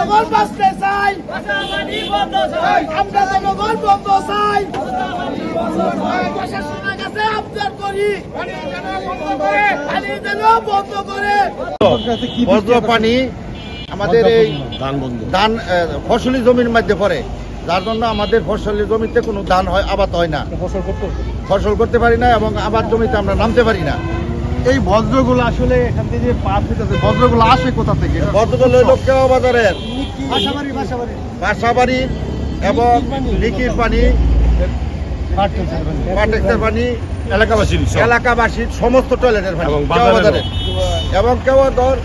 জনগণ বাঁচতে চাই, আমরা জনগণ বন্ধ চাই, প্রশাসনের কাছে আবদার করি পানি যেন বন্ধ করে। বজ্র পানি আমাদের এই ধান ফসলি জমির মধ্যে পড়ে, যার জন্য আমাদের ফসলের জমিতে কোনো ধান হয় আবাদ হয় না, ফসল করতে পারি না এবং আবাদ জমিতে আমরা নামতে পারি না। এই বজ্রগুলো আসলে এখান থেকে যে পার হইতেছে, বজ্রগুলো আসে কোথা থেকে? বজ্রগুলো হইল কেওয়া বাজারের বাসাবাড়ির এবং লিকির পানি, পাটেক্সের পানি, এলাকাবাসীর সমস্ত টয়লেটের পানি কেওয়া বাজারের এবং কেওয়া ধর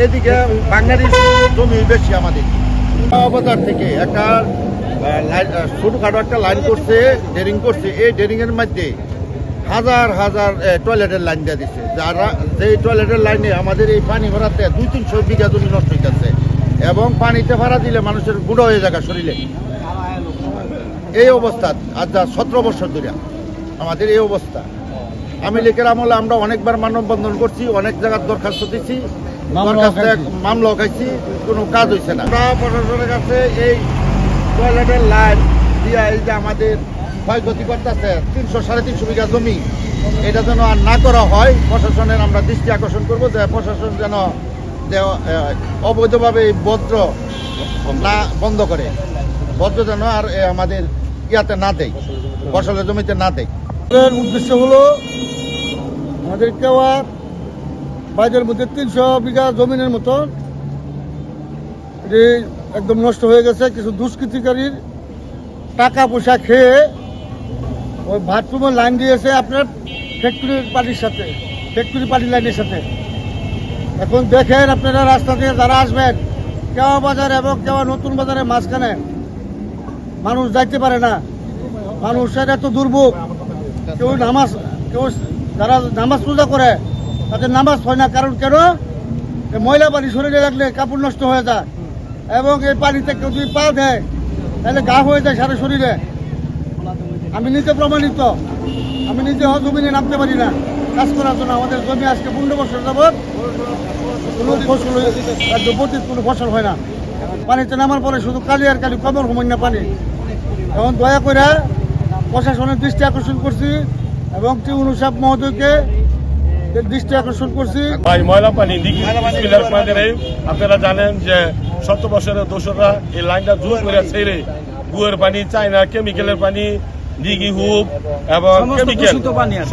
এদিকে বাঙালি জমি বেশি আমাদের। কেওয়া বাজার থেকে একটা ছোটখাটো একটা লাইন করছে, ড্রেনিং করছে, এই ড্রেনিং এর মধ্যে হাজার হাজার টয়লেটের লাইন দিয়ে দিচ্ছে, যারা যেই টয়লেটের লাইনে আমাদের এই পানি ভরাতে 200-300 বিঘা জমি নষ্ট হইতেছে এবং পানিতে ভাড়া দিলে মানুষের গুঁড়ো হয়ে যায় শরীরে। এই অবস্থা আজ 17 বছর ধরে আমাদের এই অবস্থা। আমি লীগের আমলে আমরা অনেকবার মানববন্ধন করছি, অনেক জায়গার দরখাস্ত দিচ্ছি, মামলাও খাইছি, কোনো কাজ হয়েছে না। আমরা প্রশাসনের কাছে এই টয়লেটের লাইন দিয়ে এই যে আমাদের ক্ষয়ক্ষতি করতেছে 300-350 বিঘা জমি, এটা যেন আর না করা হয়, প্রশাসনের আমরা দৃষ্টি আকর্ষণ করবো যে প্রশাসন যেন অবৈধভাবে এই বজ্র না বন্ধ করে, বজ্র যেন আর আমাদের ইয়াতে না দেয়, ফসলের জমিতে না দেয়। উদ্দেশ্য হলো আমাদের কেওয়া বাজারের মধ্যে 300 বিঘা জমিনের মতন একদম নষ্ট হয়ে গেছে। কিছু দুষ্কৃতিকারীর টাকা পয়সা খেয়ে ওই বাথরুমের লাইন দিয়েছে আপনার ফ্যাক্টরির পানির সাথে, ফ্যাক্টরি পানির লাইনের সাথে। এখন দেখেন আপনারা রাস্তা দিয়ে যারা আসবেন, কেওয়া বাজার এবং কেওয়া নতুন বাজারের মাঝখানে মানুষ যাইতে পারে না, মানুষের এত দুর্ভোগ। কেউ যারা নামাজ পূজা করে তাদের নামাজ হয় না, কারণ কেন? ময়লা পানি শরীরে লাগলে কাপড় নষ্ট হয়ে যায় এবং এই পানিতে কেউ যদি পা দেয় তাহলে গা হয়ে যায় সারা শরীরে। আমি নিজে প্রমাণিত, আমি নিজে জমিনে নামতে পারি না কাজ করার জন্য। আমাদের জমি আজকে 15 বছর যাবৎ কোনো ফসল কোনো ফসল হয় না। পানিতে নামার পরে শুধু কালি আর কালি, কমর ঘুমাই না পানি। এখন দয়া করে প্রশাসনের দৃষ্টি আকর্ষণ করছি এবং টিউনু সাহেব মহোদয়কে দৃষ্টি আকর্ষণ করছি। ময়লা পানি আপনারা জানেন যে 17 বছরের দোষরা এই লাইনটা জোর করে ছেড়ে গুয়ের পানি, চায়না কেমিক্যালের পানি, দিঘি হুপ এবং কেমিক্যাল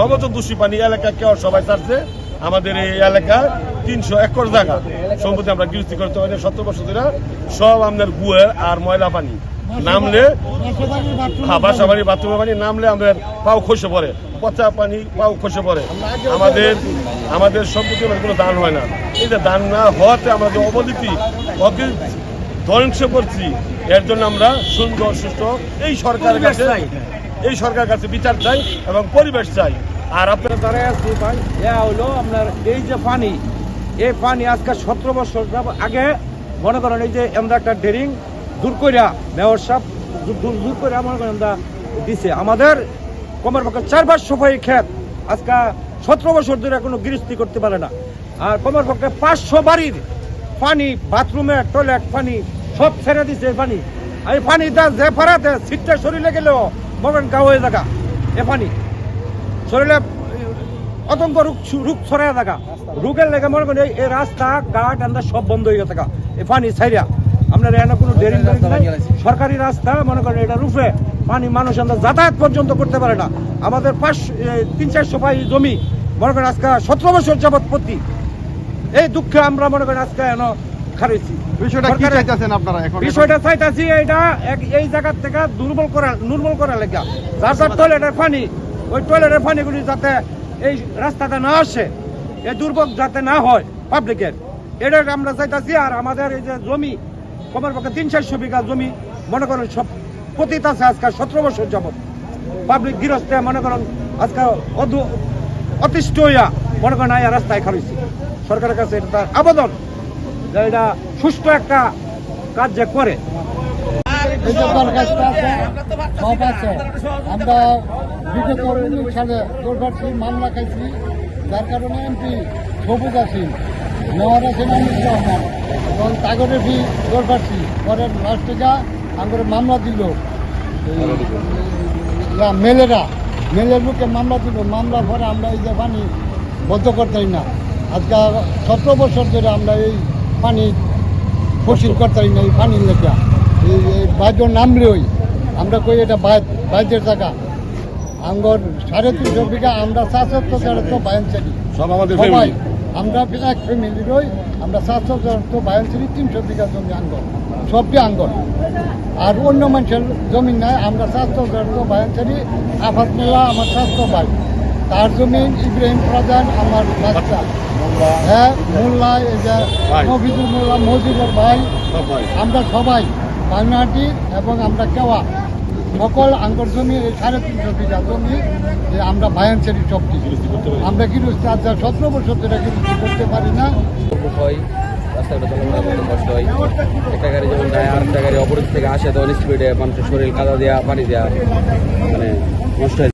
সমস্ত দূষিত পানি এলাকা কেউ সবাই ছাড়ছে। আমাদের এই এলাকা 300 একর জায়গা সম্পত্তি আমরা গৃহস্থী করতে পারি। 17 বছর ধরে সব আমাদের গুয়ের আর ময়লা পানি নামলে, বাসাবাড়ি বাথরুমের পানি নামলে আমাদের পাও খসে পড়ে, পচা পানি পাও খসে পড়ে। আমাদের সম্পত্তি কোনো দান হয় না। এই যে দান না হওয়াতে আমাদের অবনীতি ধ্বংস করছি। এর জন্য আমরা সুন্দর সুস্থ এই সরকারের কাছে বিচার চাই এবং পরিবেশ চাই। আর আপনারা যারা আছে ভাই, হলো আপনার এই যে পানি, এই পানি আজকে 17 বছর আগে মনে করেন এই যে আমরা একটা ড্রেনিং দূর করিয়া মেয়র সাহেব দূর করে মনে করেন আমরা দিছে। আমাদের কমের পক্ষে 4 সফাই ক্ষেত আজকে 17 বছর ধরে কোনো গৃহস্থী করতে পারে না। আর কমের পক্ষে 500 বাড়ির পানি, বাথরুমে টয়লেট পানি সব ছেড়ে দিছে। এই পানি, এই পানিটা যে ফারাতে সিটটা শরীরে গেলেও মগন গা হয়ে থাকা, এ পানি শরীরে অতঙ্ক রোগ ছড়ায় থাকা, রোগের লেগে মনে করেন এই রাস্তা ঘাট আমরা সব বন্ধ হয়ে থাকা। এই পানি ছাইরা আপনার এখানে কোনো ড্রেনিং সরকারি রাস্তা মনে করেন এটা রূপে পানি মানুষ আমরা যাতায়াত পর্যন্ত করতে পারে না। আমাদের 300-400 পাই জমি মনে করেন আজকে 17 বছর যাবৎ প্রতি এই দুঃখে আমরা মনে করেন আজকে খারাইছি। বিষয়টা চাইতেছি এইটা এই জায়গার থেকে দুর্বল করার লেগা যার টয়লেটের পানি, ওই টয়লেটের পানিগুলি যাতে এই রাস্তাতে না আসে, এই দুর্ভোগ যাতে না হয় পাবলিকের, এটা আমরা চাইতেছি। আর আমাদের এই যে জমি কমের পক্ষে 300-400 বিঘা জমি মনে করেন সব পতিত আছে আজকে 17 বছর যাবৎ। পাবলিক গৃহস্থে মনে করেন আজকে অতিষ্ঠ হইয়া মনে করেন রাস্তায় খারাইছি। সরকারের কাছে এটা তার আবেদন যে এটা সুষ্ঠু একটা কাজ যে করে। আমরা বিগত 19 সালে মামলা খাইছি, যার কারণে এমপি সবুজ আছি, মেয়র আছেন আমির রহমান। যখন তাগরে ফি পারছি পরে লাস্ট থেকে আমাদের মামলা দিল মেলের লোকে মামলা দিল, মামলা পরে আমরা এই যে পানি বন্ধ করতে না। আজকে 17 বছর ধরে আমরা এই পানি ফসিল করতে না, এই পানির লেখা এই বাইর নামলেই আমরা কই এটা বাইরের জায়গা আঙ্গর 350 বিঘা আমরা 700 বায়ানচারি সব আমাদের সবাই ফ্যামিলি আমরা এক ফ্যামিলিরই আমরা 700 বায়ানচারি 300 বিঘা জমি আঙ্গর সবটি আঙ্গর। আর অন্য মানুষের জমি নাই, আমরা 700 বায়ানচারি আফাত মেলা আমার 700 ভাই, তার জমি ইব্রাহিম প্রধান আমার বাচ্চা, হ্যাঁ মোল্লা এই যে নফিজুল মোল্লা মজিবুর ভাই, সব ভাই আমরা সবাই বাংলাটি এবং আমরা কেওয়া সকল আঙ্গর জমি এই 350 বিঘা জমি যে আমরা বায়ানচারি সবটি আমরা গৃহস্থী আজ 17 বছর ধরে গৃহস্থী করতে পারি না। হয় রাস্তাঘাটে চলাফেরা করতে কষ্ট হয়। একটা গাড়ি যখন যায় আর একটা গাড়ি অপরিচিত থেকে আসে তখন স্পিডে মানুষের শরীর কাদা দেওয়া পানি দেওয়া মানে নষ্ট হয়।